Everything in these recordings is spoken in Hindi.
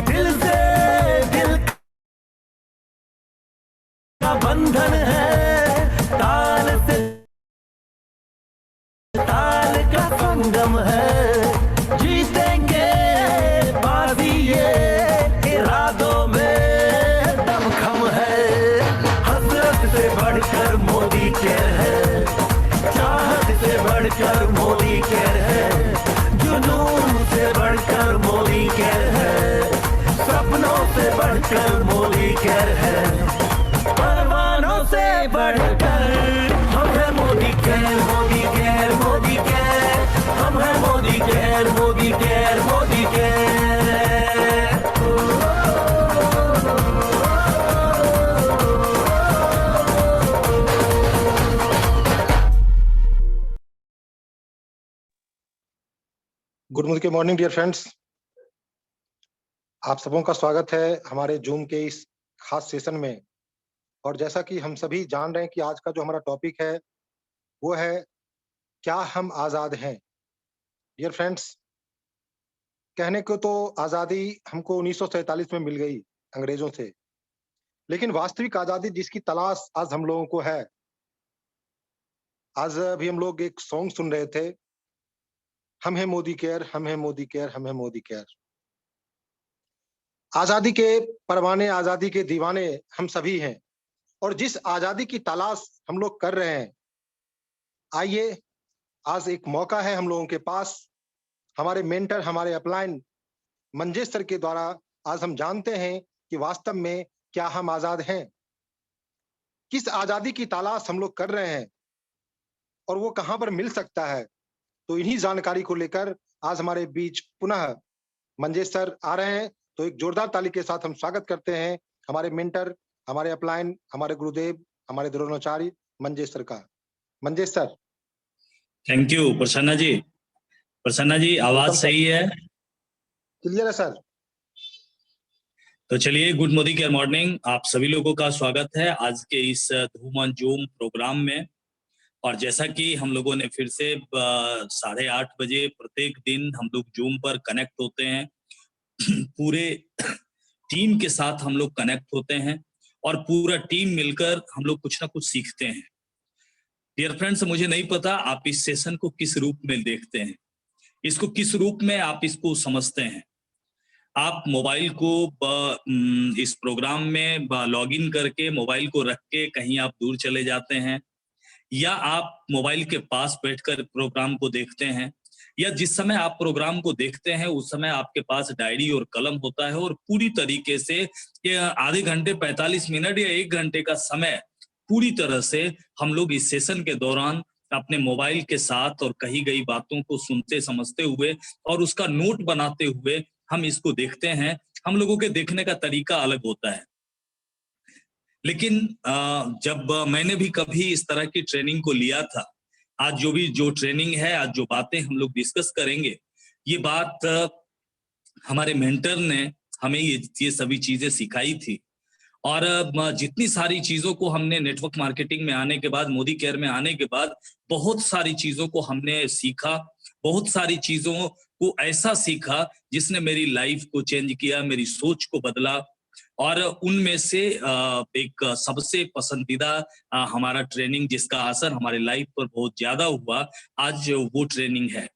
दिल से दिल का बंधन है, ताल से ताल का संगम है। जीतेंगे बाजी ये इरादों में दमखम है। हसरत से बढ़कर मोदी केयर है, चाहत से बढ़कर मोदी केयर है, जुनून से बढ़कर मोदी केयर है, सपनों से बढ़कर मोदी केयर है, परवानों से बढ़कर हम हैं Modi care, Modi care, Modi care, हम हैं Modi care, Modi care, Modi care. Good morning dear friends, आप सबों का स्वागत है हमारे जूम के इस खास सेशन में। और जैसा कि हम सभी जान रहे हैं कि आज का जो हमारा टॉपिक है वो है क्या हम आज़ाद हैं। डियर फ्रेंड्स, कहने को तो आज़ादी हमको 1947 में मिल गई अंग्रेजों से, लेकिन वास्तविक आज़ादी जिसकी तलाश आज हम लोगों को है। आज अभी हम लोग एक सॉन्ग सुन रहे थे, हम हैं मोदी केयर, हम हैं मोदी केयर, हम हैं मोदी केयर। आजादी के परवाने, आजादी के दीवाने हम सभी हैं, और जिस आजादी की तलाश हम लोग कर रहे हैं, आइए आज एक मौका है हम लोगों के पास। हमारे मेंटर, हमारे अपलाइन मंजेश सर के द्वारा आज हम जानते हैं कि वास्तव में क्या हम आजाद हैं, किस आजादी की तलाश हम लोग कर रहे हैं और वो कहां पर मिल सकता है। तो इन्हीं जानकारी को लेकर आज हमारे बीच पुनः मंजेश सर आ रहे हैं। तो एक जोरदार ताली के साथ हम स्वागत करते हैं हमारे मेंटर, हमारे अपलाइन, हमारे गुरुदेव, हमारे द्रोणाचार्य मंजेश सर का। Manjesh sir. Thank you Prasanna ji. Prasanna ji, आवाज सही है? क्लियर है सर। तो चलिए, गुड मोदी केयर मॉर्निंग, आप सभी लोगों का स्वागत है आज के इस धूम ऑन जूम प्रोग्राम में। और जैसा कि हम लोगों ने फिर से 8:30 बजे प्रत्येक दिन हम लोग जूम पर कनेक्ट होते हैं, पूरे टीम के साथ हम लोग कनेक्ट होते हैं और पूरा टीम मिलकर हम लोग कुछ ना कुछ सीखते हैं। डियर फ्रेंड्स, मुझे नहीं पता आप इस सेशन को किस रूप में देखते हैं, इसको किस रूप में आप इसको समझते हैं। आप मोबाइल को इस प्रोग्राम में लॉगिन करके मोबाइल को रख के कहीं आप दूर चले जाते हैं, या आप मोबाइल के पास बैठकर प्रोग्राम को देखते हैं, या जिस समय आप प्रोग्राम को देखते हैं उस समय आपके पास डायरी और कलम होता है और पूरी तरीके से आधे घंटे 45 मिनट या 1 घंटे का समय पूरी तरह से हम लोग इस सेशन के दौरान अपने मोबाइल के साथ और कही गई बातों को सुनते समझते हुए और उसका नोट बनाते हुए हम इसको देखते हैं। हम लोगों के देखने का तरीका अलग होता है, लेकिन जब मैंने भी कभी इस तरह की ट्रेनिंग को लिया था, आज जो ट्रेनिंग है, आज जो बातें हम लोग डिस्कस करेंगे, ये बात हमारे मेंटर ने हमें ये सभी चीजें सिखाई थी। और जितनी सारी चीजों को हमने नेटवर्क मार्केटिंग में आने के बाद, मोदी केयर में आने के बाद, बहुत सारी चीजों को हमने सीखा, बहुत सारी चीजों को ऐसा सीखा जिसने मेरी लाइफ को चेंज किया, मेरी सोच को बदला। और उनमें से एक सबसे पसंदीदा हमारा ट्रेनिंग जिसका असर हमारे लाइफ पर बहुत ज्यादा हुआ, आज वो ट्रेनिंग है।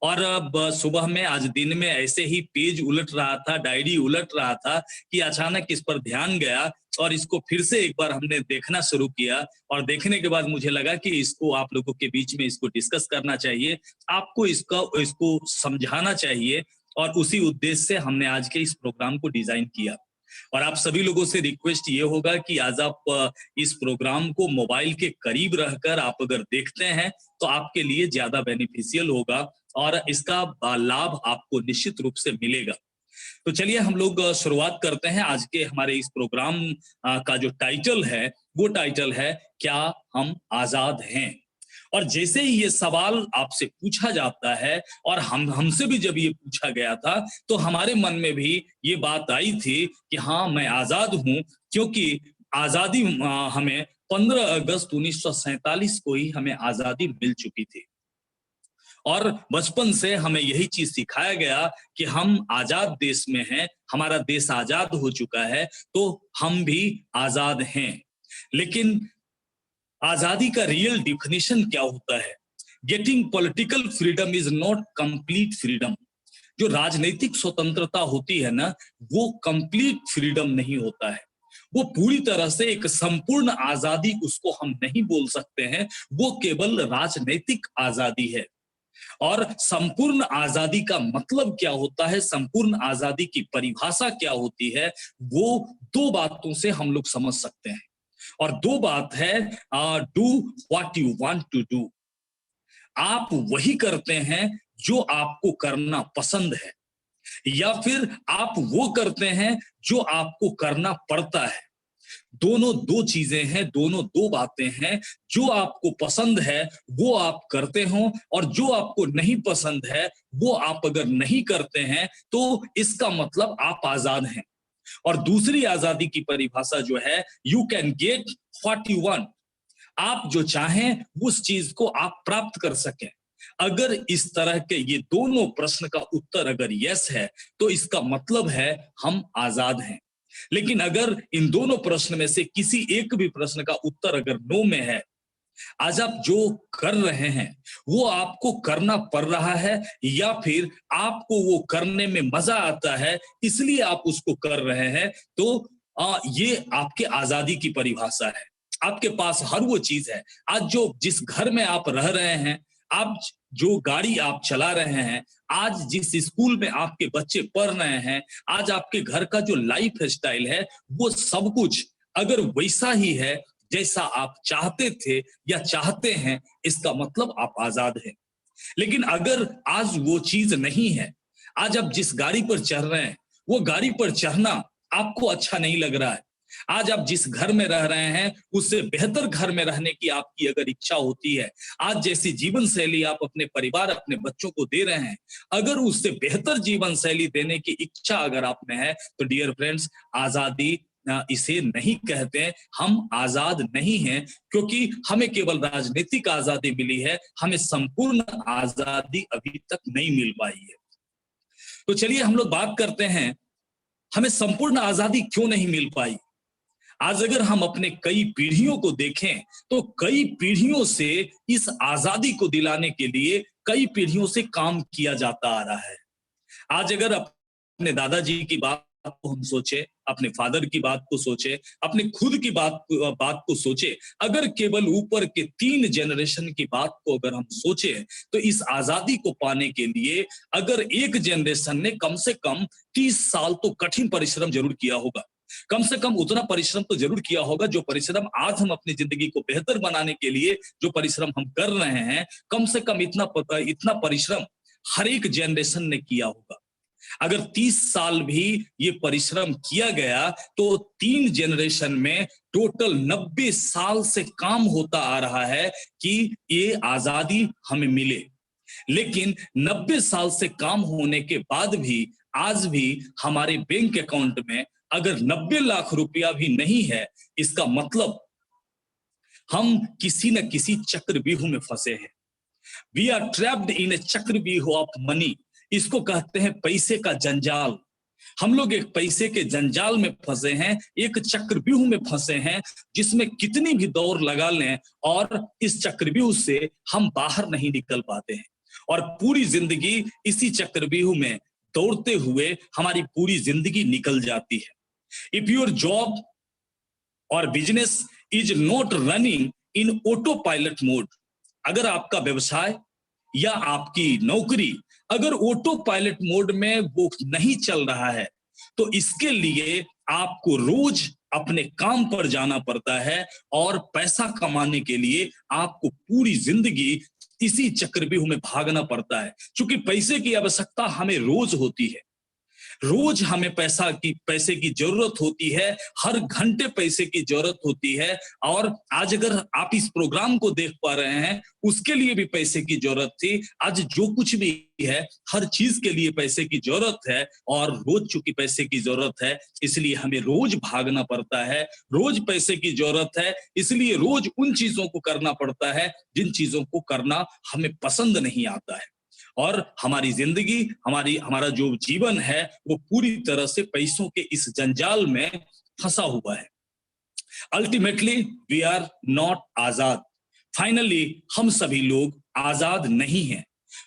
और सुबह में, आज दिन में ऐसे ही पेज उलट रहा था, डायरी उलट रहा था कि अचानक इस पर ध्यान गया और इसको फिर से एक बार हमने देखना शुरू किया। और देखने के बाद मुझे लगा कि इसको आप लोगों के बीच में इसको डिस्कस करना चाहिए, आपको इसको समझाना चाहिए। और उसी उद्देश्य से हमने आज के इस प्रोग्राम को डिजाइन किया। और आप सभी लोगों से रिक्वेस्ट ये होगा कि आज आप इस प्रोग्राम को मोबाइल के करीब रहकर आप अगर देखते हैं तो आपके लिए ज्यादा बेनिफिशियल होगा और इसका लाभ आपको निश्चित रूप से मिलेगा। तो चलिए हम लोग शुरुआत करते हैं। आज के हमारे इस प्रोग्राम का जो टाइटल है वो टाइटल है क्या हम आजाद हैं। और जैसे ही ये सवाल आपसे पूछा जाता है और हमसे भी जब ये पूछा गया था तो हमारे मन में भी ये बात आई थी कि हाँ, मैं आजाद हूं, क्योंकि आजादी हमें 15 अगस्त 1947 को ही हमें आजादी मिल चुकी थी। और बचपन से हमें यही चीज सिखाया गया कि हम आजाद देश में हैं, हमारा देश आजाद हो चुका है, तो हम भी आजाद हैं। लेकिन आजादी का रियल डिफिनेशन क्या होता है? Getting political freedom is not complete freedom. जो राजनीतिक स्वतंत्रता होती है ना, वो कंप्लीट फ्रीडम नहीं होता है, वो पूरी तरह से एक संपूर्ण आजादी उसको हम नहीं बोल सकते हैं, वो केवल राजनीतिक आजादी है। और संपूर्ण आजादी का मतलब क्या होता है, संपूर्ण आजादी की परिभाषा क्या होती है, वो दो बातों से हम लोग समझ सकते हैं। और दो बात है, do what you want to do. आप वही करते हैं जो आपको करना पसंद है, या फिर आप वो करते हैं जो आपको करना पड़ता है। दोनों दो चीजें हैं, दोनों दो बातें हैं। जो आपको पसंद है वो आप करते हो, और जो आपको नहीं पसंद है वो आप अगर नहीं करते हैं तो इसका मतलब आप आजाद हैं। और दूसरी आजादी की परिभाषा जो है, you can get what you want. आप जो चाहें उस चीज को आप प्राप्त कर सकें। अगर इस तरह के ये दोनों प्रश्न का उत्तर अगर यस है, तो इसका मतलब है हम आजाद हैं। लेकिन अगर इन दोनों प्रश्न में से किसी एक भी प्रश्न का उत्तर अगर नो में है, आज आप जो कर रहे हैं वो आपको करना पड़ रहा है, या फिर आपको वो करने में मजा आता है इसलिए आप उसको कर रहे हैं, तो ये आपके आजादी की परिभाषा है। आपके पास हर वो चीज है। आज जो जिस घर में आप रह रहे हैं, आप जो गाड़ी आप चला रहे हैं, आज जिस स्कूल में आपके बच्चे पढ़ रहे हैं, आज आपके घर का जो लाइफ स्टाइल है, वो सब कुछ अगर वैसा ही है जैसा आप चाहते थे या चाहते हैं, इसका मतलब आप आजाद हैं। लेकिन अगर आज वो चीज नहीं है, आज आप जिस गाड़ी पर चढ़ रहे हैं वो गाड़ी पर चढ़ना आपको अच्छा नहीं लग रहा है, आज आप जिस घर में रह रहे हैं उससे बेहतर घर में रहने की आपकी अगर इच्छा होती है, आज जैसी जीवन शैली आप अपने परिवार अपने बच्चों को दे रहे हैं, अगर उससे बेहतर जीवन शैली देने की इच्छा अगर आप में है, तो डियर फ्रेंड्स, आजादी इसे नहीं कहते। हम आजाद नहीं हैं, क्योंकि हमें केवल राजनीतिक आजादी मिली है, हमें संपूर्ण आजादी अभी तक नहीं मिल पाई है। तो चलिए हम लोग बात करते हैं, हमें संपूर्ण आजादी क्यों नहीं मिल पाई। आज अगर हम अपने कई पीढ़ियों को देखें, तो कई पीढ़ियों से इस आजादी को दिलाने के लिए कई पीढ़ियों से काम किया जाता आ रहा है। आज अगर अपने दादाजी की बात को हम सोचे, अपने फादर की बात को सोचे, अपने खुद की बात को सोचे, अगर केवल ऊपर के 3 जनरेशन की बात को अगर हम सोचे, तो इस आजादी को पाने के लिए अगर एक जनरेशन ने कम से कम 30 साल तो कठिन परिश्रम जरूर किया होगा। कम से कम उतना परिश्रम तो जरूर किया होगा जो परिश्रम आज हम अपनी जिंदगी को बेहतर बनाने के लिए जो परिश्रम हम कर रहे हैं, कम से कम इतना परिश्रम हर एक जनरेशन ने किया होगा। अगर 30 साल भी ये परिश्रम किया गया, तो 3 जनरेशन में टोटल 90 साल से काम होता आ रहा है कि ये आजादी हमें मिले। लेकिन 90 साल से काम होने के बाद भी आज भी हमारे बैंक अकाउंट में अगर 90 लाख रुपया भी नहीं है, इसका मतलब हम किसी न किसी चक्रव्यूह में फंसे हैं। वी आर ट्रैप्ड इन ए चक्रव्यूह ऑफ मनी। इसको कहते हैं पैसे का जंजाल। हम लोग एक पैसे के जंजाल में फंसे हैं, एक चक्रव्यूह में फंसे हैं, जिसमें कितनी भी दौड़ लगा लें और इस चक्रव्यूह से हम बाहर नहीं निकल पाते हैं, और पूरी जिंदगी इसी चक्रव्यूह में दौड़ते हुए हमारी पूरी जिंदगी निकल जाती है। इफ योर जॉब और business is not running in auto pilot mode, अगर आपका व्यवसाय या आपकी नौकरी अगर ऑटो पायलट मोड में वो नहीं चल रहा है, तो इसके लिए आपको रोज अपने काम पर जाना पड़ता है, और पैसा कमाने के लिए आपको पूरी जिंदगी इसी चक्रव्यूह में भागना पड़ता है। क्योंकि पैसे की आवश्यकता हमें रोज होती है, रोज हमें पैसे की जरूरत होती है, हर घंटे पैसे की जरूरत होती है। और आज अगर आप इस प्रोग्राम को देख पा रहे हैं, उसके लिए भी पैसे की जरूरत थी। आज जो कुछ भी है, हर चीज के लिए पैसे की जरूरत है, और रोज चूंकि पैसे की जरूरत है, इसलिए हमें रोज भागना पड़ता है। रोज पैसे की जरूरत है, इसलिए रोज उन चीजों को करना पड़ता है जिन चीजों को करना हमें पसंद नहीं आता है। और हमारी जिंदगी, हमारा जो जीवन है वो पूरी तरह से पैसों के इस जंजाल में फंसा हुआ है। अल्टीमेटली वी आर नॉट आजाद। फाइनली हम सभी लोग आजाद नहीं हैं।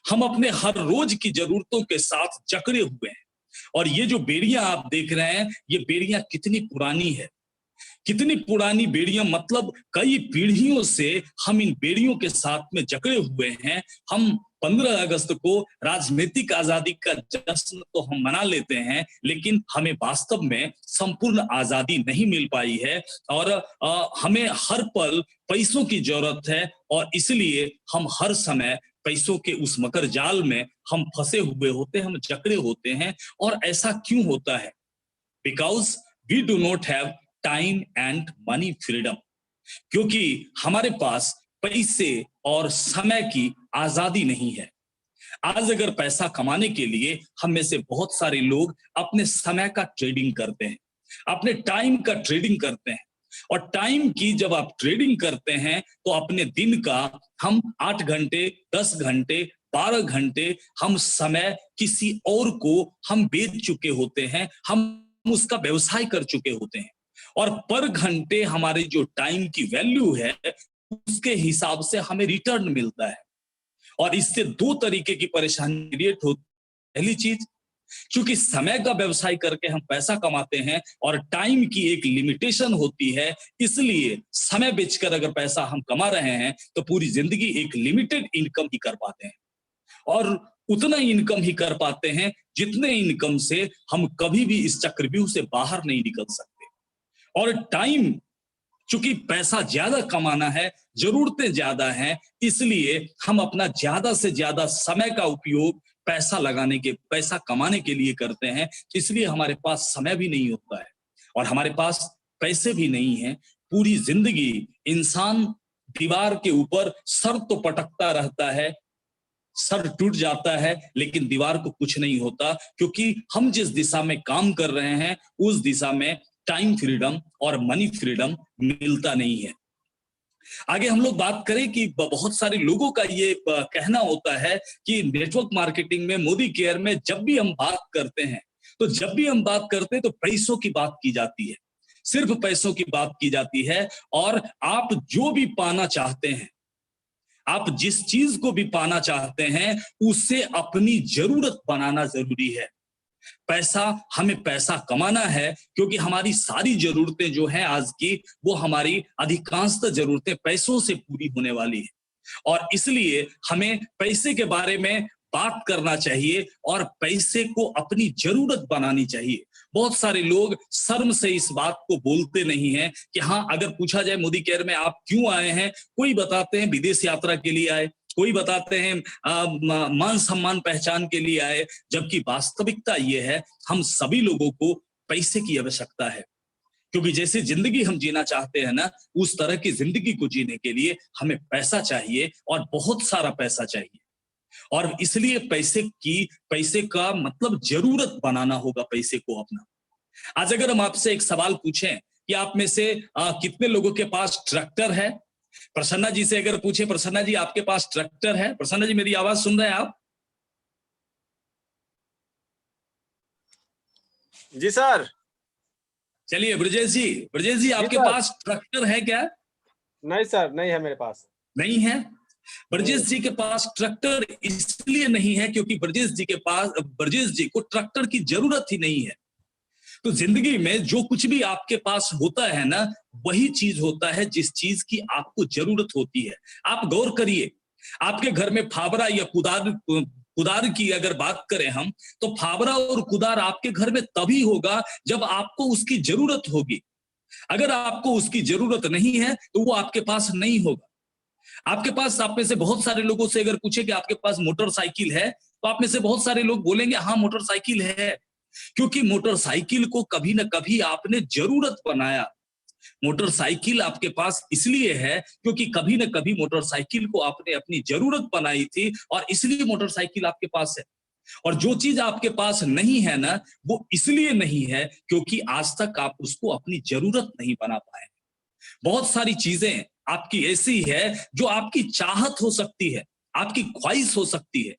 हम अपने हर रोज की जरूरतों के साथ जकड़े हुए हैं। और ये जो बेड़ियां आप देख रहे हैं, ये बेड़ियां कितनी पुरानी है, कितनी पुरानी बेड़ियां, मतलब कई पीढ़ियों से हम इन बेड़ियों के साथ में जकड़े हुए हैं। हम 15 अगस्त को राजनीतिक आजादी का जश्न तो हम मना लेते हैं, लेकिन हमें वास्तव में संपूर्ण आजादी नहीं मिल पाई है। और हमें हर पल पैसों की जरूरत है, और इसलिए हम हर समय पैसों के उस मकर जाल में हम फंसे हुए होते हैं, हम जकड़े होते हैं। और ऐसा क्यों होता है? Because we do not have time and money freedom. क्योंकि हमारे पास पैसे और समय की आजादी नहीं है। आज अगर पैसा कमाने के लिए हम में से बहुत सारे लोग अपने समय का ट्रेडिंग करते हैं, अपने टाइम का ट्रेडिंग करते हैं। और टाइम की जब आप ट्रेडिंग करते हैं तो अपने दिन का हम 8 घंटे, 10 घंटे, 12 घंटे हम समय किसी और को हम बेच चुके होते हैं, हम उसका व्यवसाय कर चुके होते हैं। और पर घंटे हमारे जो टाइम की वैल्यू है उसके हिसाब से हमें रिटर्न मिलता है। और इससे 2 तरीके की परेशानी क्रिएट होती है। पहली चीज, क्योंकि समय का व्यवसाय करके हम पैसा कमाते हैं और टाइम की एक लिमिटेशन होती है, इसलिए समय बेचकर अगर पैसा हम कमा रहे हैं तो पूरी जिंदगी एक लिमिटेड इनकम ही कर पाते हैं, और उतना इनकम ही कर पाते हैं जितने इनकम से हम कभी भी इस चक्रव्यूह से बाहर नहीं निकल सकते। और टाइम, चूंकि पैसा ज्यादा कमाना है, जरूरतें ज्यादा हैं, इसलिए हम अपना ज्यादा से ज्यादा समय का उपयोग पैसा कमाने के लिए करते हैं। इसलिए हमारे पास समय भी नहीं होता है और हमारे पास पैसे भी नहीं है। पूरी जिंदगी इंसान दीवार के ऊपर सर तो पटकता रहता है, सर टूट जाता है, लेकिन दीवार को कुछ नहीं होता, क्योंकि हम जिस दिशा में काम कर रहे हैं उस दिशा में टाइम फ्रीडम और मनी फ्रीडम मिलता नहीं है। आगे हम लोग बात करें कि बहुत सारे लोगों का ये कहना होता है कि नेटवर्क मार्केटिंग में, मोदी केयर में जब भी हम बात करते हैं तो पैसों की बात की जाती है, सिर्फ पैसों की बात की जाती है। और आप जो भी पाना चाहते हैं, आप जिस चीज को भी पाना चाहते हैं, उसे अपनी जरूरत बनाना जरूरी है। हमें पैसा कमाना है, क्योंकि हमारी सारी जरूरतें जो हैं आज की, वो हमारी अधिकांशतः जरूरतें पैसों से पूरी होने वाली है। और इसलिए हमें पैसे के बारे में बात करना चाहिए और पैसे को अपनी जरूरत बनानी चाहिए। बहुत सारे लोग शर्म से इस बात को बोलते नहीं हैं कि हाँ, अगर पूछा जाए मोदी केयर में आप क्यों आए हैं, कोई बताते हैं विदेश यात्रा के लिए आए, कोई बताते हैं मान सम्मान पहचान के लिए आए, जबकि वास्तविकता ये है हम सभी लोगों को पैसे की आवश्यकता है। क्योंकि जैसे जिंदगी हम जीना चाहते हैं ना, उस तरह की जिंदगी को जीने के लिए हमें पैसा चाहिए और बहुत सारा पैसा चाहिए। और इसलिए पैसे का मतलब जरूरत बनाना होगा पैसे को अपना। आज अगर हम आपसे एक सवाल पूछें कि आप में से कितने लोगों के पास ट्रैक्टर है, प्रसन्ना जी से अगर पूछे, प्रसन्ना जी आपके पास ट्रैक्टर है? प्रसन्ना जी मेरी आवाज सुन रहे हैं आप? जी सर। चलिए ब्रजेश जी आपके पास ट्रैक्टर है क्या? नहीं सर, नहीं है मेरे पास। नहीं है? ब्रजेश जी के पास ट्रैक्टर इसलिए नहीं है क्योंकि ब्रजेश जी को ट्रैक्टर की जरूरत ही नहीं है। तो जिंदगी में जो कुछ भी आपके पास होता है ना, वही चीज होता है जिस चीज की आपको जरूरत होती है। आप गौर करिए, आपके घर में फावड़ा या कुदार की अगर बात करें हम, तो फावड़ा और कुदार आपके घर में तभी होगा जब आपको उसकी जरूरत होगी। अगर आपको उसकी जरूरत नहीं है तो वो आपके पास नहीं होगा। आप में से बहुत सारे लोगों से अगर पूछे कि आपके पास मोटरसाइकिल है, तो आप में से बहुत सारे लोग बोलेंगे हाँ मोटरसाइकिल है, क्योंकि मोटरसाइकिल को कभी ना कभी आपने जरूरत बनाया। मोटरसाइकिल आपके पास इसलिए है क्योंकि कभी ना कभी मोटरसाइकिल को आपने अपनी जरूरत बनाई थी, और इसलिए मोटरसाइकिल आपके पास है। और जो चीज आपके पास नहीं है ना, वो इसलिए नहीं है क्योंकि आज तक आप उसको अपनी जरूरत नहीं बना पाए। बहुत सारी चीजें आपकी ऐसी है जो आपकी चाहत हो सकती है, आपकी ख्वाहिश हो सकती है,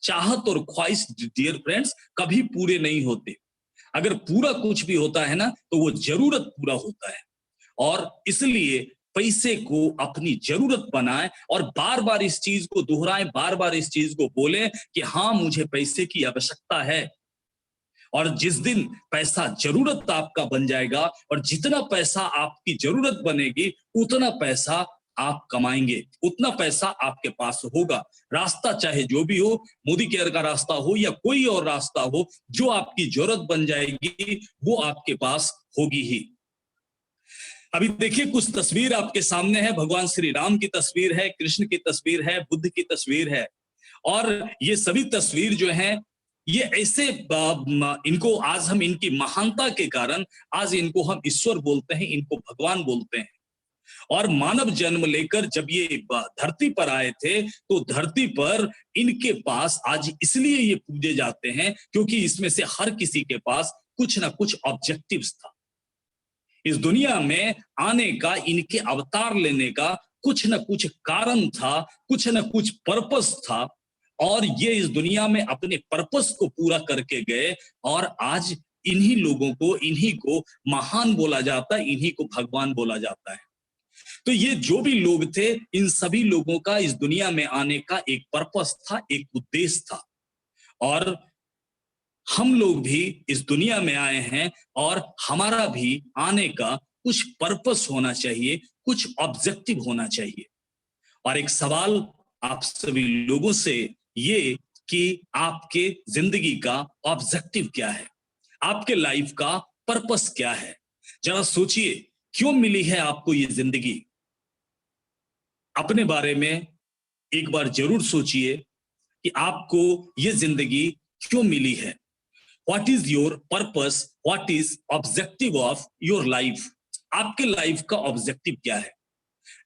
चाहत और ख्वाहिश डियर फ्रेंड्स कभी पूरे नहीं होते। अगर पूरा कुछ भी होता है ना तो वो जरूरत पूरा होता है, और इसलिए पैसे को अपनी जरूरत बनाएं और बार बार इस चीज को दोहराएं, बार बार इस चीज को बोलें कि हाँ मुझे पैसे की आवश्यकता है। और जिस दिन पैसा जरूरत आपका बन जाएगा और जितना पैसा आपकी जरूरत बनेगी उतना पैसा आप कमाएंगे, उतना पैसा आपके पास होगा। रास्ता चाहे जो भी हो, मोदी केयर का रास्ता हो या कोई और रास्ता हो, जो आपकी जरूरत बन जाएगी वो आपके पास होगी ही। अभी देखिए कुछ तस्वीर आपके सामने है, भगवान श्री राम की तस्वीर है, कृष्ण की तस्वीर है, बुद्ध की तस्वीर है, और ये सभी तस्वीर जो हैं ये ऐसे इनको आज हम इनकी महानता के कारण आज इनको हम ईश्वर बोलते हैं, इनको भगवान बोलते हैं। और मानव जन्म लेकर जब ये धरती पर आए थे तो धरती पर इनके पास आज इसलिए ये पूजे जाते हैं क्योंकि इसमें से हर किसी के पास कुछ ना कुछ ऑब्जेक्टिव्स था। इस दुनिया में आने का, इनके अवतार लेने का कुछ ना कुछ कारण था, कुछ ना कुछ पर्पस था, और ये इस दुनिया में अपने पर्पस को पूरा करके गए, और आज इन्हीं लोगों को, इन्हीं को महान बोला जाता है, इन्हीं को भगवान बोला जाता है। तो ये जो भी लोग थे, इन सभी लोगों का इस दुनिया में आने का एक पर्पस था, एक उद्देश्य था, और हम लोग भी इस दुनिया में आए हैं और हमारा भी आने का कुछ पर्पस होना चाहिए, कुछ ऑब्जेक्टिव होना चाहिए। और एक सवाल आप सभी लोगों से ये कि आपके जिंदगी का ऑब्जेक्टिव क्या है, आपके लाइफ का पर्पस क्या है। जरा सोचिए, क्यों मिली है आपको ये जिंदगी? अपने बारे में एक बार जरूर सोचिए कि आपको ये जिंदगी क्यों मिली है। What is your purpose, what is objective of your life? आपके लाइफ का ऑब्जेक्टिव क्या है?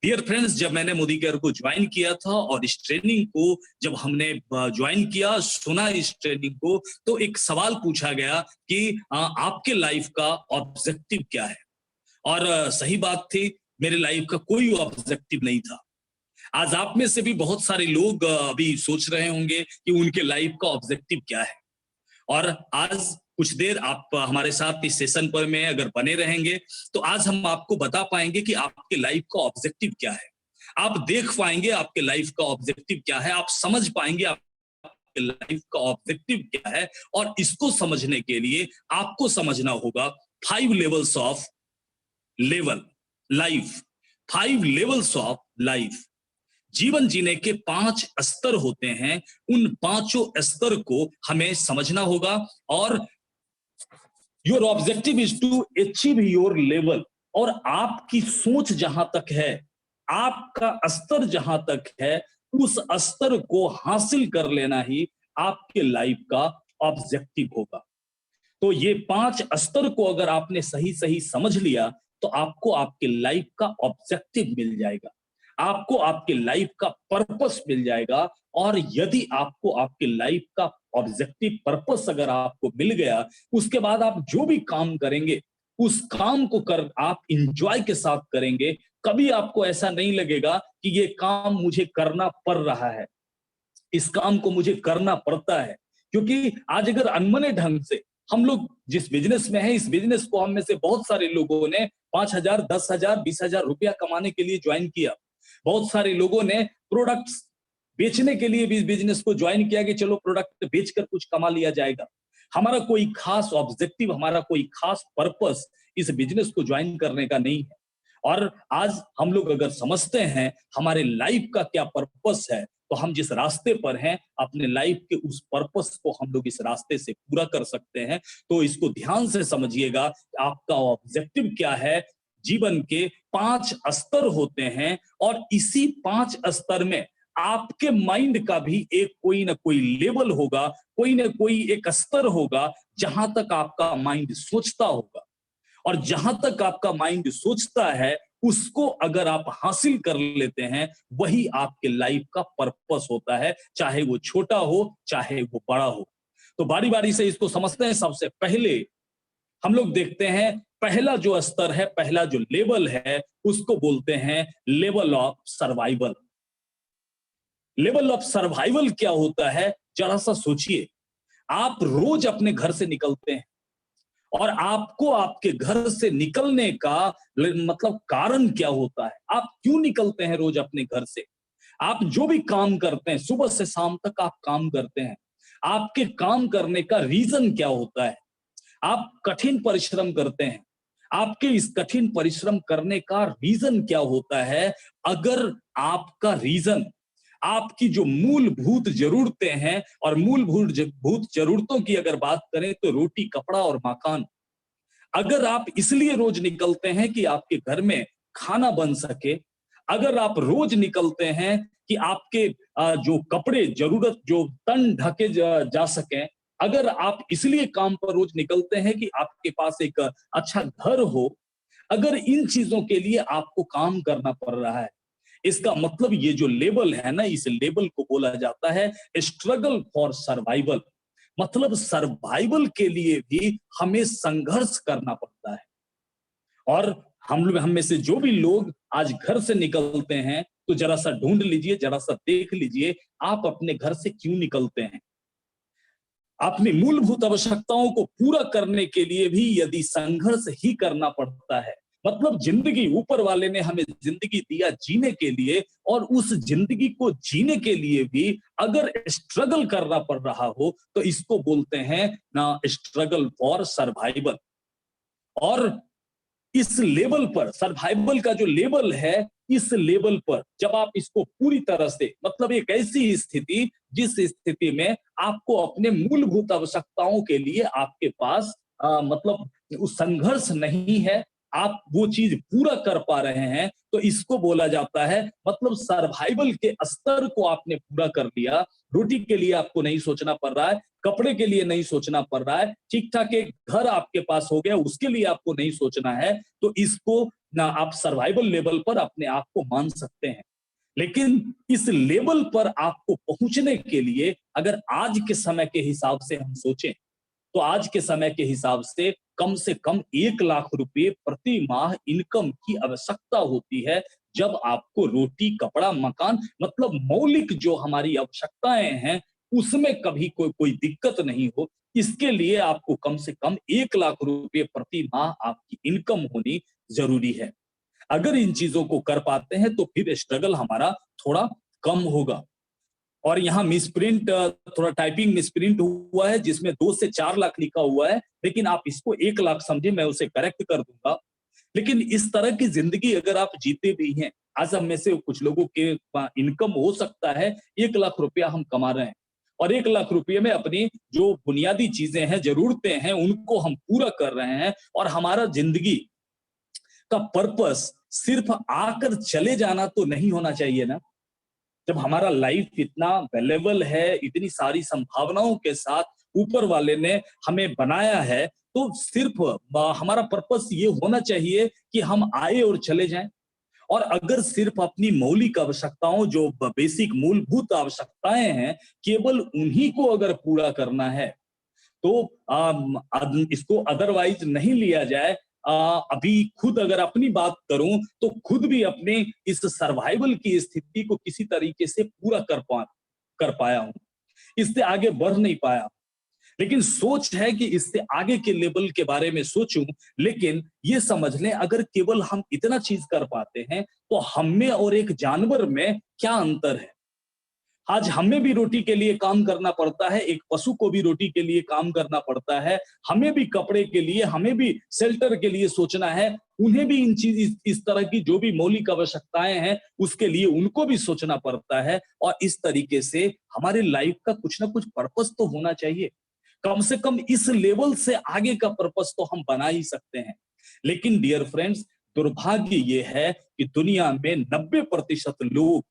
डियर फ्रेंड्स, जब मैंने मोदी केयर को ज्वाइन किया था और इस ट्रेनिंग को जब हमने ज्वाइन किया, सुना इस ट्रेनिंग को, तो एक सवाल पूछा गया कि आपके लाइफ का ऑब्जेक्टिव क्या है। और सही बात थी, मेरे लाइफ का कोई ऑब्जेक्टिव नहीं था। आज आप में से भी बहुत सारे लोग अभी सोच रहे होंगे कि उनके लाइफ का ऑब्जेक्टिव क्या है, और आज कुछ देर आप हमारे साथ इस सेशन पर में अगर बने रहेंगे तो आज हम आपको बता पाएंगे कि आपके लाइफ का ऑब्जेक्टिव क्या है। आप देख पाएंगे आपके लाइफ का ऑब्जेक्टिव क्या है, आप समझ पाएंगे आपके लाइफ का ऑब्जेक्टिव क्या है। और इसको समझने के लिए आपको समझना होगा 5 levels of life, 5 levels of life. जीवन जीने के 5 स्तर होते हैं, उन 5 स्तर को हमें समझना होगा। और your objective is to achieve your level, और आपकी सोच जहां तक है, आपका स्तर जहां तक है, उस स्तर को हासिल कर लेना ही आपके लाइफ का ऑब्जेक्टिव होगा। तो ये 5 स्तर को अगर आपने सही सही समझ लिया तो आपको आपके लाइफ का ऑब्जेक्टिव मिल जाएगा, आपको आपके लाइफ का पर्पस मिल जाएगा। और यदि आपको आपके लाइफ का ऑब्जेक्टिव पर्पस अगर आपको मिल गया, उसके बाद आप जो भी काम करेंगे उस काम को कर आप इंजॉय के साथ करेंगे। कभी आपको ऐसा नहीं लगेगा कि ये काम मुझे करना पड़ रहा है, इस काम को मुझे करना पड़ता है। क्योंकि आज अगर अनमने ढंग से हम लोग जिस बिजनेस में है, इस बिजनेस को हम में से बहुत सारे लोगों ने 5,000, 10,000, 20,000 रुपया कमाने के लिए ज्वाइन किया। बहुत सारे लोगों ने प्रोडक्ट्स बेचने के लिए भी बिजनेस को ज्वाइन किया कि चलो प्रोडक्ट बेचकर कुछ कमा लिया जाएगा। हमारा कोई खास ऑब्जेक्टिव, हमारा कोई खास पर्पस इस बिजनेस को ज्वाइन करने का नहीं है। और आज हम लोग अगर समझते हैं हमारे लाइफ का क्या पर्पस है, तो हम जिस रास्ते पर हैं अपने लाइफ के उस पर्पस को हम लोग इस रास्ते से पूरा कर सकते हैं। तो इसको ध्यान से समझिएगा, आपका ऑब्जेक्टिव क्या है। जीवन के 5 स्तर होते हैं, और इसी 5 स्तर में आपके माइंड का भी एक कोई ना कोई लेवल होगा, कोई ना कोई एक स्तर होगा जहां तक आपका माइंड सोचता होगा। और जहां तक आपका माइंड सोचता है उसको अगर आप हासिल कर लेते हैं, वही आपके लाइफ का पर्पस होता है, चाहे वो छोटा हो चाहे वो बड़ा हो। तो बारी बारी से इसको समझते हैं। सबसे पहले हम लोग देखते हैं पहला जो स्तर है, पहला जो लेवल है, उसको बोलते हैं level of survival. Level of survival क्या होता है? जरा सा सोचिए, आप रोज अपने घर से निकलते हैं और आपको आपके घर से निकलने का मतलब कारण क्या होता है? आप क्यों निकलते हैं रोज अपने घर से? आप जो भी काम करते हैं, सुबह से शाम तक आप काम करते हैं, आपके काम करने का रीजन क्या होता है? आप कठिन परिश्रम करते हैं, आपके इस कठिन परिश्रम करने का रीजन क्या होता है? अगर आपका रीजन आपकी जो मूलभूत जरूरतें हैं, और मूलभूत जरूरतों की अगर बात करें तो रोटी, कपड़ा और मकान, अगर आप इसलिए रोज निकलते हैं कि आपके घर में खाना बन सके, अगर आप रोज निकलते हैं कि आपके जो कपड़े जरूरत जो तन ढके जा सकें, अगर आप इसलिए काम पर रोज निकलते हैं कि आपके पास एक अच्छा घर हो, अगर इन चीजों के लिए आपको काम करना पड़ रहा है, इसका मतलब ये जो लेबल है ना, इस लेबल को बोला जाता है स्ट्रगल फॉर सर्वाइवल। मतलब सर्वाइवल के लिए भी हमें संघर्ष करना पड़ता है। और हम में से जो भी लोग आज घर से निकलते हैं, तो जरा सा ढूंढ लीजिए, जरा सा देख लीजिए, आप अपने घर से क्यों निकलते हैं? अपनी मूलभूत आवश्यकताओं को पूरा करने के लिए भी यदि संघर्ष ही करना पड़ता है, मतलब जिंदगी, ऊपर वाले ने हमें जिंदगी दिया जीने के लिए, और उस जिंदगी को जीने के लिए भी अगर स्ट्रगल करना पड़ रहा हो, तो इसको बोलते हैं ना स्ट्रगल फॉर सर्वाइवल। और इस लेवल पर, सर्वाइवल का जो लेवल है, इस लेवल पर जब आप इसको पूरी तरह से, मतलब एक ऐसी स्थिति जिस स्थिति में आपको अपने मूलभूत आवश्यकताओं के लिए आपके पास मतलब उस संघर्ष नहीं है, आप वो चीज पूरा कर पा रहे हैं, तो इसको बोला जाता है, मतलब सर्वाइवल के स्तर को आपने पूरा कर लिया। रोटी के लिए आपको नहीं सोचना पड़ रहा है, कपड़े के लिए नहीं सोचना पड़ रहा है, ठीक ठाक एक घर आपके पास हो गया, उसके लिए आपको नहीं सोचना है, तो इसको ना आप सर्वाइवल लेवल पर अपने आप को मान सकते हैं। लेकिन इस लेवल पर आपको पहुंचने के लिए अगर आज के समय के हिसाब से हम सोचें, तो आज के समय के हिसाब से कम 1 लाख रुपए प्रति माह इनकम की आवश्यकता होती है, जब आपको रोटी, कपड़ा, मकान, मतलब मौलिक जो हमारी आवश्यकताएं हैं, उसमें कभी कोई दिक्कत नहीं हो। इसके लिए आपको कम से कम 1 लाख रुपए प्रति माह आपकी इनकम होनी जरूरी है। अगर इन चीजों को कर पाते हैं तो फिर स्ट्रगल हमारा थोड़ा कम होगा। और यहाँ मिसप्रिंट, थोड़ा टाइपिंग मिसप्रिंट हुआ है, जिसमें 2 से 4 लाख लिखा हुआ है, लेकिन आप इसको 1 लाख समझे, मैं उसे करेक्ट कर दूंगा। लेकिन इस तरह की जिंदगी अगर आप जीते भी हैं, आज हम में से कुछ लोगों के इनकम हो सकता है 1 लाख रुपया हम कमा रहे हैं, और 1 लाख रुपये में अपनी जो बुनियादी चीजें हैं, जरूरतें हैं, उनको हम पूरा कर रहे हैं, और हमारा जिंदगी का पर्पस सिर्फ आकर चले जाना तो नहीं होना चाहिए ना। जब हमारा लाइफ इतना वैल्यूएबल है, इतनी सारी संभावनाओं के साथ ऊपर वाले ने हमें बनाया है, तो सिर्फ हमारा पर्पस ये होना चाहिए कि हम आए और चले जाएं। और अगर सिर्फ अपनी मौलिक आवश्यकताओं, जो बेसिक मूलभूत आवश्यकताएं हैं, केवल उन्हीं को अगर पूरा करना है, तो इसको अदरवाइज नहीं लिया जाए। अभी खुद अगर अपनी बात करूं, तो खुद भी अपने इस सर्वाइवल की स्थिति को किसी तरीके से पूरा कर पाया हूं, इससे आगे बढ़ नहीं पाया। लेकिन सोच है कि इससे आगे के लेवल के बारे में सोचूं, लेकिन ये समझ लें, अगर केवल हम इतना चीज कर पाते हैं, तो हम में और एक जानवर में क्या अंतर है। आज हमें भी रोटी के लिए काम करना पड़ता है, एक पशु को भी रोटी के लिए काम करना पड़ता है, हमें भी कपड़े के लिए, हमें भी शेल्टर के लिए सोचना है, उन्हें भी इस तरह की जो भी मौलिक आवश्यकताएं हैं, उसके लिए उनको भी सोचना पड़ता है। और इस तरीके से हमारे लाइफ का कुछ ना कुछ पर्पस तो होना चाहिए। कम से कम इस लेवल से आगे का पर्पस तो हम बना ही सकते हैं। लेकिन डियर फ्रेंड्स, दुर्भाग्य ये है कि दुनिया में 90% लोग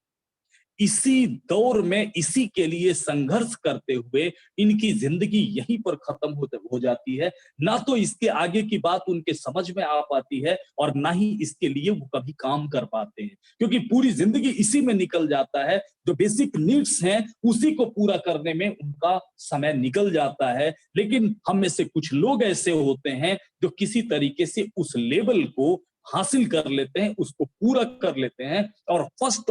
इसी दौर में इसी के लिए संघर्ष करते हुए इनकी जिंदगी यहीं पर खत्म हो जाती है। ना तो इसके आगे की बात उनके समझ में आ पाती है, और ना ही इसके लिए वो कभी काम कर पाते हैं, क्योंकि पूरी जिंदगी इसी में निकल जाता है। जो बेसिक नीड्स हैं, उसी को पूरा करने में उनका समय निकल जाता है। लेकिन हम में से कुछ लोग ऐसे होते हैं जो किसी तरीके से उस लेवल को हासिल कर लेते हैं, उसको पूरा कर लेते हैं, और फर्स्ट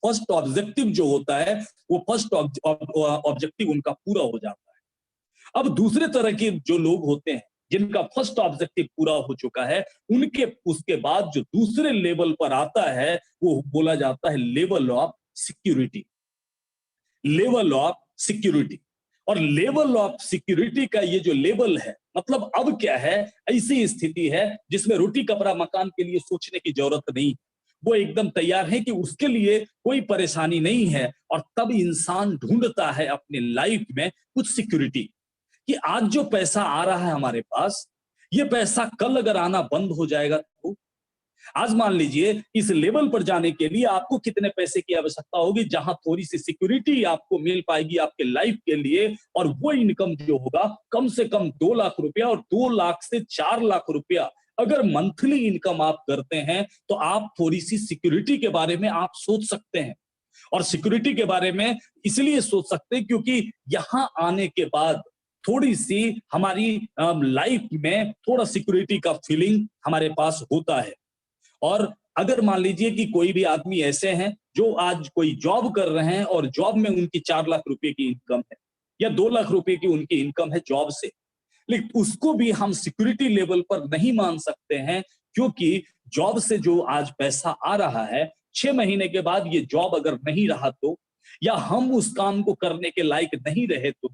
फर्स्ट ऑब्जेक्टिव जो होता है वो फर्स्ट ऑब्जेक्टिव उनका पूरा हो जाता है। अब दूसरे तरह के जो लोग होते हैं जिनका फर्स्ट ऑब्जेक्टिव पूरा हो चुका है, उनके उसके बाद जो दूसरे लेवल पर आता है वो बोला जाता है level of security. Level of security, और लेवल ऑफ सिक्योरिटी का ये जो लेवल है, मतलब अब क्या है, ऐसी स्थिति है जिसमें रोटी कपड़ा मकान के लिए सोचने की जरूरत नहीं, वो एकदम तैयार है कि उसके लिए कोई परेशानी नहीं है। और तब इंसान ढूंढता है अपने लाइफ में कुछ सिक्योरिटी, कि आज जो पैसा आ रहा है हमारे पास, ये पैसा कल अगर आना बंद हो जाएगा तो आज मान लीजिए इस लेवल पर जाने के लिए आपको कितने पैसे की आवश्यकता होगी, जहां थोड़ी सी सिक्योरिटी आपको मिल पाएगी आपके लाइफ के लिए, और वो इनकम जो होगा कम से कम 2 लाख रुपया, और 2 लाख से 4 लाख रुपया अगर मंथली इनकम आप करते हैं तो आप थोड़ी सी सिक्योरिटी के बारे में आप सोच सकते हैं। और सिक्योरिटी के बारे में इसलिए सोच सकते हैं क्योंकि यहां आने के बाद थोड़ी सी हमारी लाइफ में थोड़ा सिक्योरिटी का फीलिंग हमारे पास होता है। और अगर मान लीजिए कि कोई भी आदमी ऐसे हैं जो आज कोई जॉब कर रहे हैं और जॉब में उनकी 4 लाख रुपए की इनकम है या 2 लाख रुपए की उनकी इनकम है जॉब से, लेकिन उसको भी हम सिक्योरिटी लेवल पर नहीं मान सकते हैं, क्योंकि जॉब से जो आज पैसा आ रहा है 6 महीने के बाद ये जॉब अगर नहीं रहा तो, या हम उस काम को करने के लायक नहीं रहे तो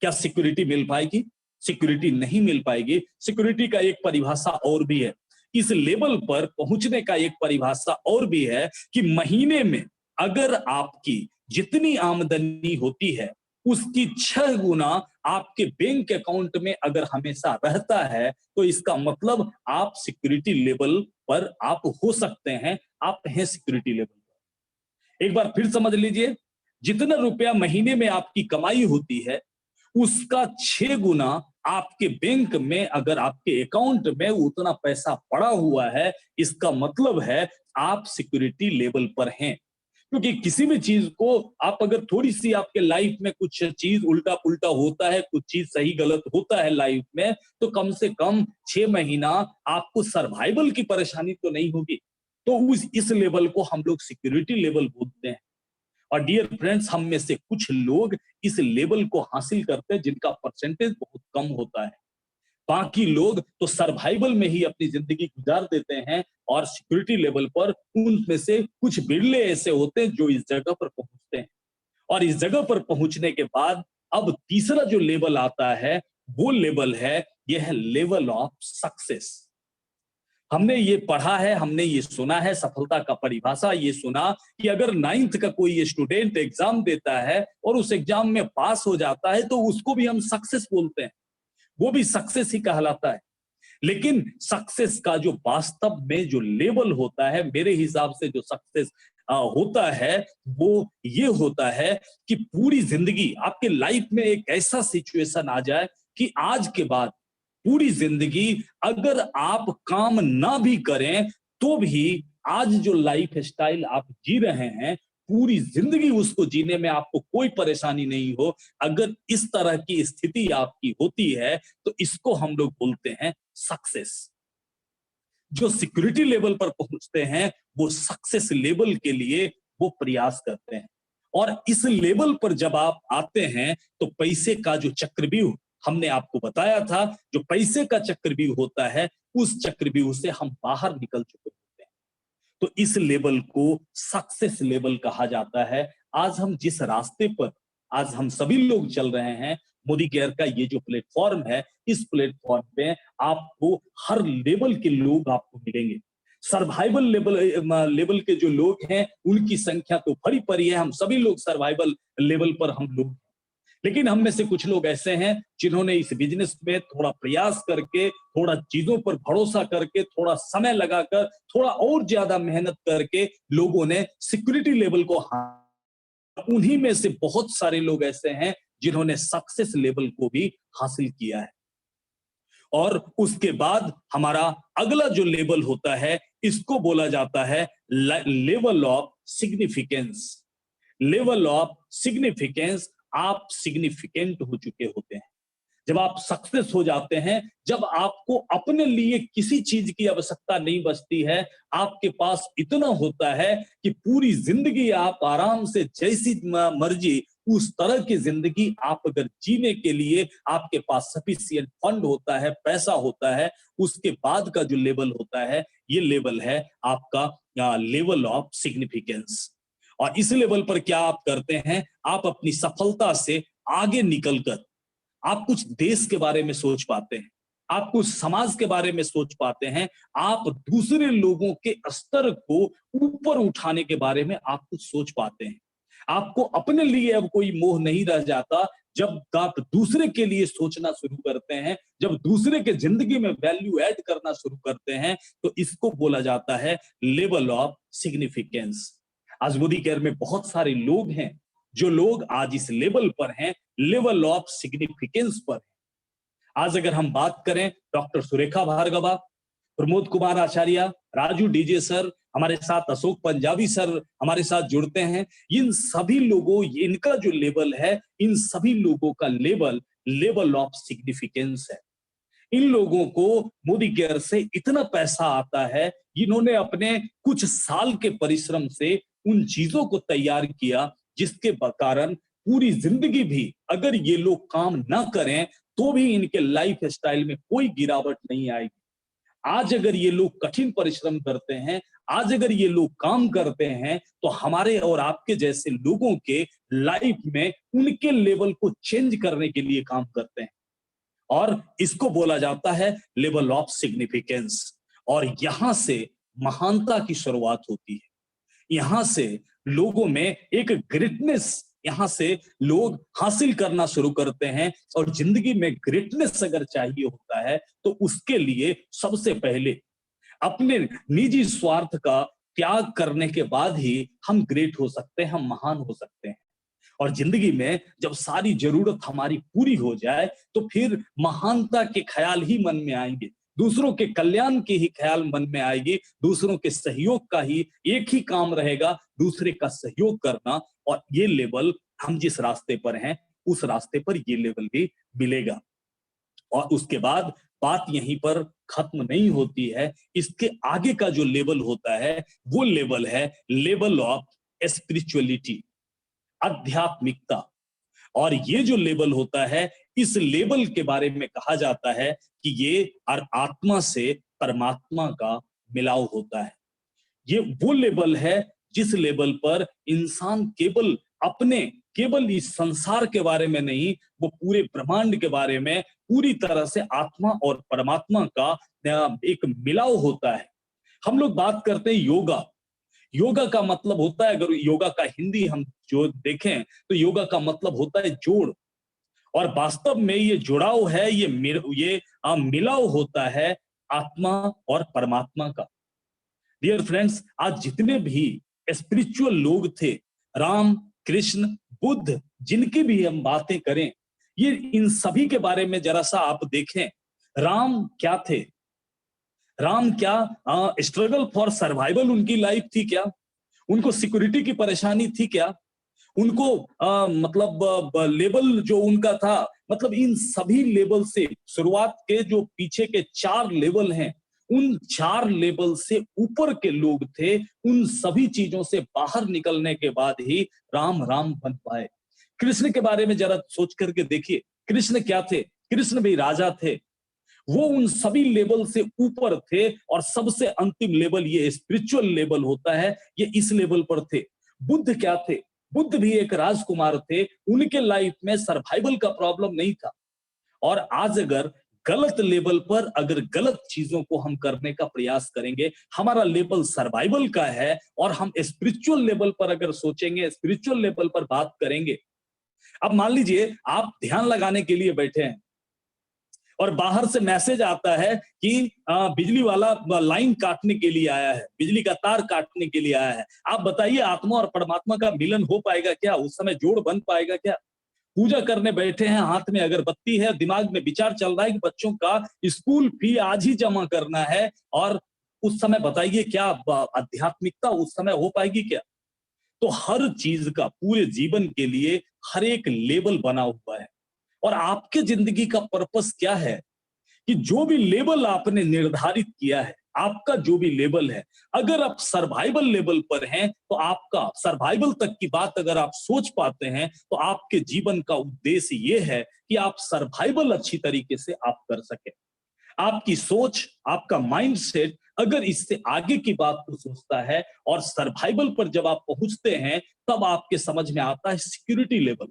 क्या सिक्योरिटी मिल पाएगी? सिक्योरिटी नहीं मिल पाएगी। सिक्योरिटी का एक परिभाषा और भी है, इस लेवल पर पहुंचने का एक परिभाषा और भी है कि महीने में अगर आपकी जितनी आमदनी होती है उसकी 6 गुना आपके बैंक अकाउंट में अगर हमेशा रहता है, तो इसका मतलब आप सिक्योरिटी लेवल पर आप हो सकते हैं, आप हैं सिक्योरिटी लेवल पर। एक बार फिर समझ लीजिए, जितना रुपया महीने में आपकी कमाई होती है उसका 6 गुना आपके बैंक में अगर आपके अकाउंट में उतना पैसा पड़ा हुआ है, इसका मतलब है आप सिक्योरिटी लेवल पर हैं। क्योंकि किसी भी चीज को आप अगर थोड़ी सी आपके लाइफ में कुछ चीज उल्टा पुल्टा होता है, कुछ चीज सही गलत होता है लाइफ में, तो कम से कम 6 महीना आपको सर्वाइवल की परेशानी तो नहीं होगी। तो इस लेवल को हम लोग सिक्योरिटी लेवल बोलते हैं। और डियर फ्रेंड्स, हम में से कुछ लोग इस लेवल को हासिल करते हैं जिनका परसेंटेज बहुत कम होता है। बाकी लोग तो सर्वाइवल में ही अपनी जिंदगी गुजार देते हैं, और सिक्योरिटी लेवल पर उनमें से कुछ बिरले ऐसे होते हैं जो इस जगह पर पहुंचते हैं। और इस जगह पर पहुंचने के बाद अब तीसरा जो लेवल आता है वो लेवल है, यह है लेवल ऑफ सक्सेस। हमने ये पढ़ा है, हमने ये सुना है, सफलता का परिभाषा ये सुना कि अगर 9th का कोई स्टूडेंट एग्जाम देता है और उस एग्जाम में पास हो जाता है तो उसको भी हम सक्सेस बोलते हैं, वो भी सक्सेस ही कहलाता है। लेकिन सक्सेस का जो वास्तव में जो लेवल होता है, मेरे हिसाब से जो सक्सेस होता है वो ये होता है कि पूरी जिंदगी आपके लाइफ में एक ऐसा सिचुएशन आ जाए कि आज के बाद पूरी जिंदगी अगर आप काम ना भी करें तो भी आज जो लाइफ स्टाइल आप जी रहे हैं, पूरी जिंदगी उसको जीने में आपको कोई परेशानी नहीं हो। अगर इस तरह की स्थिति आपकी होती है तो इसको हम लोग बोलते हैं सक्सेस। जो सिक्योरिटी लेवल पर पहुंचते हैं वो सक्सेस लेवल के लिए वो प्रयास करते हैं। और इस लेवल पर जब आप आते हैं तो पैसे का जो चक्रव्यूह हमने आपको बताया था, जो पैसे का चक्रव्यूह होता है, उस चक्रव्यूह से हम बाहर निकल चुके होते हैं। तो इस लेवल को सक्सेस लेवल कहा जाता है। आज हम जिस रास्ते पर आज हम सभी लोग चल रहे हैं, मोदी केयर का ये जो प्लेटफॉर्म है, इस प्लेटफॉर्म पे आपको हर लेवल के लोग आपको मिलेंगे। सर्वाइवल लेवल के जो लोग हैं उनकी संख्या तो भरी पड़ी है, हम सभी लोग सर्वाइवल लेवल पर हम लोग, लेकिन हम में से कुछ लोग ऐसे हैं जिन्होंने इस बिजनेस में थोड़ा प्रयास करके, थोड़ा चीजों पर भरोसा करके, थोड़ा समय लगाकर, थोड़ा और ज्यादा मेहनत करके लोगों ने सिक्योरिटी लेवल को, उन्हीं में से बहुत सारे लोग ऐसे हैं जिन्होंने सक्सेस लेवल को भी हासिल किया है। और उसके बाद हमारा अगला जो लेवल होता है इसको बोला जाता है level of significance. Level of significance, आप सिग्निफिकेंट हो चुके होते हैं। जब आप सक्सेस हो जाते हैं, जब आपको अपने लिए किसी चीज की आवश्यकता नहीं बचती है, आपके पास इतना होता है कि पूरी जिंदगी आप आराम से जैसी मर्जी उस तरह की जिंदगी आप अगर जीने के लिए आपके पास सफिशिएंट फंड होता है, पैसा होता है, उसके बाद का जो लेवल होता है, ये लेवल है आपका लेवल ऑफ सिग्निफिकेंस। और इस लेवल पर क्या आप करते हैं, आप अपनी सफलता से आगे निकलकर आप कुछ देश के बारे में सोच पाते हैं, आप कुछ समाज के बारे में सोच पाते हैं, आप दूसरे लोगों के स्तर को ऊपर उठाने के बारे में आप कुछ सोच पाते हैं। आपको अपने लिए अब कोई मोह नहीं रह जाता। जब आप दूसरे के लिए सोचना शुरू करते हैं, जब दूसरे के जिंदगी में वैल्यू ऐड करना शुरू करते हैं, तो इसको बोला जाता है लेवल ऑफ सिग्निफिकेंस। आज मोदी केयर में बहुत सारे लोग हैं, जो लोग आज इस लेवल पर हैं, लेवल ऑफ सिग्निफिकेंस पर। आज अगर हम बात करें, डॉक्टर सुरेखा भार्गवा, प्रमोद कुमार आचार्य, राजू डीजे सर, हमारे साथ अशोक पंजाबी सर हमारे साथ जुड़ते हैं। इन सभी लोगों, इनका जो लेवल है, इन सभी लोगों का लेवल ऑफ सिग्निफिकेंस है। इन लोगों को मोदी केयर से इतना पैसा आता है, इन्होंने अपने कुछ साल के परिश्रम से उन चीजों को तैयार किया जिसके कारण पूरी जिंदगी भी अगर ये लोग काम ना करें तो भी इनके लाइफ स्टाइल में कोई गिरावट नहीं आएगी। आज अगर ये लोग कठिन परिश्रम करते हैं, आज अगर ये लोग काम करते हैं, तो हमारे और आपके जैसे लोगों के लाइफ में उनके लेवल को चेंज करने के लिए काम करते हैं। और इसको बोला जाता है लेवल ऑफ सिग्निफिकेंस। और यहां से महानता की शुरुआत होती है, यहां से लोगों में एक ग्रेटनेस, यहां से लोग हासिल करना शुरू करते हैं। और जिंदगी में ग्रेटनेस अगर चाहिए होता है तो उसके लिए सबसे पहले अपने निजी स्वार्थ का त्याग करने के बाद ही हम ग्रेट हो सकते हैं, हम महान हो सकते हैं। और जिंदगी में जब सारी जरूरत हमारी पूरी हो जाए तो फिर महानता के ख्याल ही मन में आएंगे, दूसरों के कल्याण के ही ख्याल मन में आएगी, दूसरों के सहयोग का ही एक ही काम रहेगा, दूसरे का सहयोग करना। और ये लेवल, हम जिस रास्ते पर हैं उस रास्ते पर ये लेवल भी मिलेगा। और उसके बाद बात यहीं पर खत्म नहीं होती है, इसके आगे का जो लेवल होता है वो लेवल है लेवल ऑफ स्पिरिचुअलिटी, आध्यात्मिकता। और ये जो लेवल होता है, इस लेवल के बारे में कहा जाता है कि ये आत्मा से परमात्मा का मिलाव होता है। ये वो लेवल है जिस लेवल पर इंसान केवल इस संसार के बारे में नहीं, वो पूरे ब्रह्मांड के बारे में पूरी तरह से आत्मा और परमात्मा का एक मिलाव होता है। हम लोग बात करते हैं योगा का मतलब होता है, अगर योगा का हिंदी हम जो देखें तो योगा का मतलब होता है जोड़। और वास्तव में ये जुड़ाव है, ये मिलाव होता है आत्मा और परमात्मा का। डियर फ्रेंड्स, आज जितने भी स्पिरिचुअल लोग थे, राम, कृष्ण, बुद्ध, जिनकी भी हम बातें करें, ये इन सभी के बारे में जरा सा आप देखें। राम क्या थे? राम क्या स्ट्रगल फॉर सर्वाइवल उनकी लाइफ थी क्या? उनको सिक्योरिटी की परेशानी थी क्या? उनको मतलब लेवल जो उनका था, मतलब इन सभी लेवल से शुरुआत के जो पीछे के 4 लेवल हैं, उन 4 लेवल से ऊपर के लोग थे। उन सभी चीजों से बाहर निकलने के बाद ही राम राम बन पाए। कृष्ण के बारे में जरा सोच करके देखिए, कृष्ण क्या थे? कृष्ण भी राजा थे, वो उन सभी लेवल से ऊपर थे। और सबसे अंतिम लेवल ये स्पिरिचुअल लेवल होता है, ये इस लेवल पर थे। बुद्ध क्या थे? बुद्ध भी एक राजकुमार थे, उनके लाइफ में सर्वाइवल का प्रॉब्लम नहीं था। और आज अगर गलत लेवल पर अगर गलत चीजों को हम करने का प्रयास करेंगे, हमारा लेवल सर्वाइवल का है, और हम स्पिरिचुअल लेवल पर अगर सोचेंगे, स्पिरिचुअल लेवल पर बात करेंगे। अब मान लीजिए आप ध्यान लगाने के लिए बैठे हैं और बाहर से मैसेज आता है कि बिजली वाला लाइन काटने के लिए आया है, बिजली का तार काटने के लिए आया है। आप बताइए, आत्मा और परमात्मा का मिलन हो पाएगा क्या? उस समय जोड़ बन पाएगा क्या? पूजा करने बैठे हैं, हाथ में अगरबत्ती है, दिमाग में विचार चल रहा है कि बच्चों का स्कूल फी आज ही जमा करना है, और उस समय बताइए क्या आध्यात्मिकता उस समय हो पाएगी क्या? तो हर चीज का पूरे जीवन के लिए हर एक लेवल बना हुआ है, और आपके जिंदगी का पर्पस क्या है, कि जो भी लेवल आपने निर्धारित किया है, आपका जो भी लेवल है, अगर आप सर्वाइवल लेवल पर हैं तो आपका सर्वाइवल तक की बात अगर आप सोच पाते हैं तो आपके जीवन का उद्देश्य ये है कि आप सर्वाइवल अच्छी तरीके से आप कर सके। आपकी सोच, आपका माइंडसेट अगर इससे आगे की बात को सोचता है और सर्वाइवल पर जब आप पहुंचते हैं तब आपके समझ में आता है सिक्योरिटी लेवल।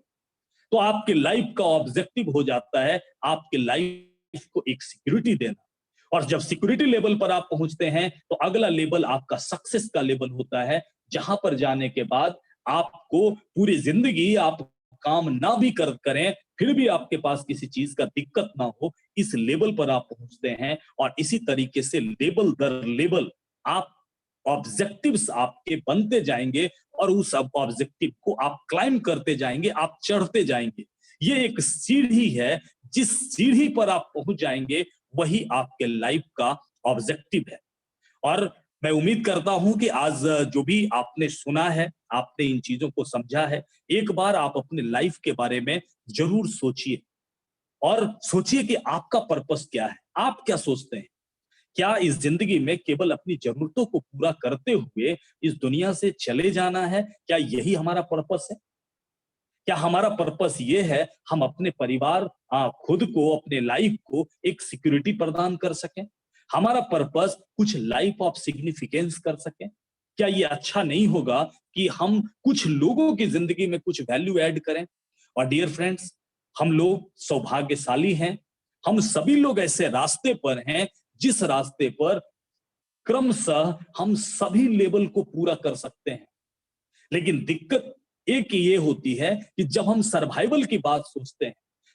तो आपके लाइफ का ऑब्जेक्टिव हो जाता है आपके लाइफ को एक सिक्योरिटी देना। और जब सिक्योरिटी लेवल पर आप पहुंचते हैं तो अगला लेवल आपका सक्सेस का लेवल होता है, जहां पर जाने के बाद आपको पूरी जिंदगी आप काम ना भी करें फिर भी आपके पास किसी चीज का दिक्कत ना हो, इस लेवल पर आप पहुंचते हैं। और इसी तरीके से लेवल दर लेवल आप ऑब्जेक्टिव्स आपके बनते जाएंगे और उस ऑब्जेक्टिव को आप क्लाइम करते जाएंगे, आप चढ़ते जाएंगे। ये एक सीढ़ी है, जिस सीढ़ी पर आप पहुंच जाएंगे वही आपके लाइफ का ऑब्जेक्टिव है। और मैं उम्मीद करता हूं कि आज जो भी आपने सुना है, आपने इन चीजों को समझा है, एक बार आप अपने लाइफ के बारे में जरूर सोचिए और सोचिए कि आपका पर्पस क्या है। आप क्या सोचते हैं? क्या इस जिंदगी में केवल अपनी जरूरतों को पूरा करते हुए इस दुनिया से चले जाना है? क्या यही हमारा पर्पस है? क्या हमारा पर्पस ये है हम अपने परिवार, खुद को, अपने लाइफ को एक सिक्योरिटी प्रदान कर सकें? हमारा पर्पस कुछ लाइफ ऑफ सिग्निफिकेंस कर सकें? क्या ये अच्छा नहीं होगा कि हम कुछ लोगों की जिंदगी में कुछ वैल्यू ऐड करें? और डियर फ्रेंड्स, हम लोग सौभाग्यशाली हैं, हम सभी लोग ऐसे रास्ते पर हैं जिस रास्ते पर क्रमशः हम सभी लेवल को पूरा कर सकते हैं। लेकिन दिक्कत एक ये होती है कि जब हम सर्वाइवल की बात सोचते हैं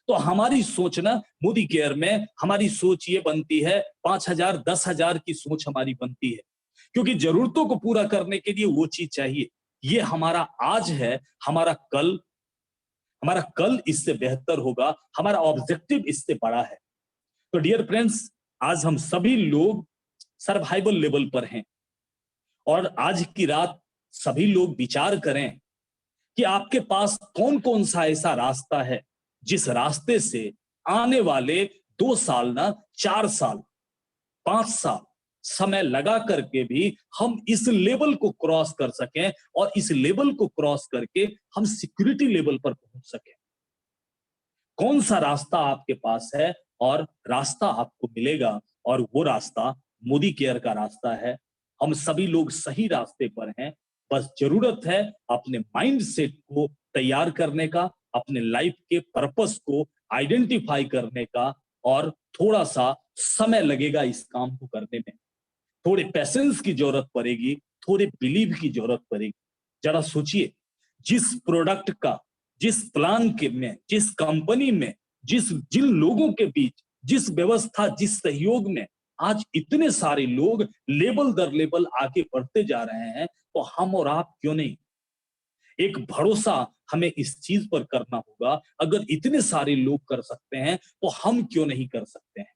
तो हमारी सोच ना मोदी केयर में हमारी सोच ये बनती है 5,000 10,000 की सोच हमारी बनती है, क्योंकि जरूरतों को पूरा करने के लिए वो चीज चाहिए। ये हमारा आज है, हमारा कल इससे बेहतर होगा, हमारा ऑब्जेक्टिव इससे बड़ा है। तो डियर फ्रेंड्स, आज हम सभी लोग सर्वाइवल लेवल पर हैं और आज की रात सभी लोग विचार करें कि आपके पास कौन कौन सा ऐसा रास्ता है जिस रास्ते से आने वाले 2 साल ना 4 साल 5 साल समय लगा करके भी हम इस लेवल को क्रॉस कर सकें और इस लेवल को क्रॉस करके हम सिक्योरिटी लेवल पर पहुंच सकें। कौन सा रास्ता आपके पास है और रास्ता आपको मिलेगा, और वो रास्ता मोदी केयर का रास्ता है। हम सभी लोग सही रास्ते पर हैं, बस जरूरत है अपने माइंड सेट को तैयार करने का, अपने लाइफ के पर्पस को आइडेंटिफाई करने का, और थोड़ा सा समय लगेगा इस काम को करने में। थोड़े पेशेंस की जरूरत पड़ेगी, थोड़े बिलीव की जरूरत पड़ेगी। जरा सोचिए, जिस प्रोडक्ट का, जिस प्लान के में, जिस कंपनी में, जिन लोगों के बीच, जिस व्यवस्था, जिस सहयोग में आज इतने सारे लोग लेवल दर लेवल आगे बढ़ते जा रहे हैं, तो हम और आप क्यों नहीं? एक भरोसा हमें इस चीज पर करना होगा, अगर इतने सारे लोग कर सकते हैं तो हम क्यों नहीं कर सकते हैं?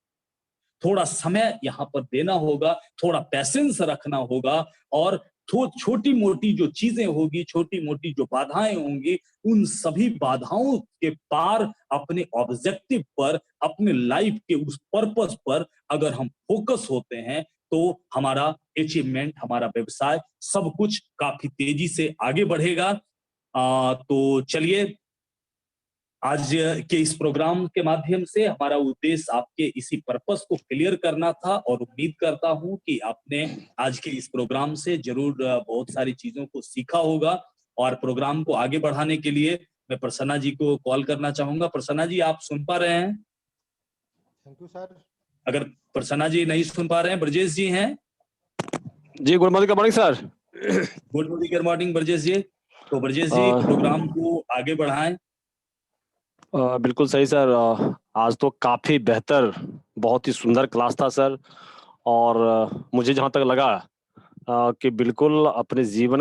थोड़ा समय यहाँ पर देना होगा, थोड़ा पेशेंस रखना होगा, और छोटी मोटी जो चीजें होगी, छोटी मोटी जो बाधाएं होंगी, उन सभी बाधाओं के पार अपने ऑब्जेक्टिव पर, अपने लाइफ के उस पर्पस पर अगर हम फोकस होते हैं तो हमारा अचीवमेंट, हमारा व्यवसाय, सब कुछ काफी तेजी से आगे बढ़ेगा। तो चलिए, आज के इस प्रोग्राम के माध्यम से हमारा उद्देश्य आपके इसी पर्पस को क्लियर करना था, और उम्मीद करता हूं कि आपने आज के इस प्रोग्राम से जरूर बहुत सारी चीजों को सीखा होगा। और प्रोग्राम को आगे बढ़ाने के लिए मैं प्रसन्ना जी को कॉल करना चाहूंगा। प्रसन्ना जी, आप सुन पा रहे हैं? Thank you sir. अगर प्रसन्ना जी नहीं सुन पा रहे हैं, ब्रजेश जी हैं? जी, good morning sir. Good morning Brajesh ji. तो ब्रजेश जी, प्रोग्राम को आगे बढ़ाएं। बिल्कुल सही सर। आज तो काफी बेहतर, बहुत ही सुंदर क्लास था सर। और मुझे जहां तक लगा कि बिल्कुल अपने जीवन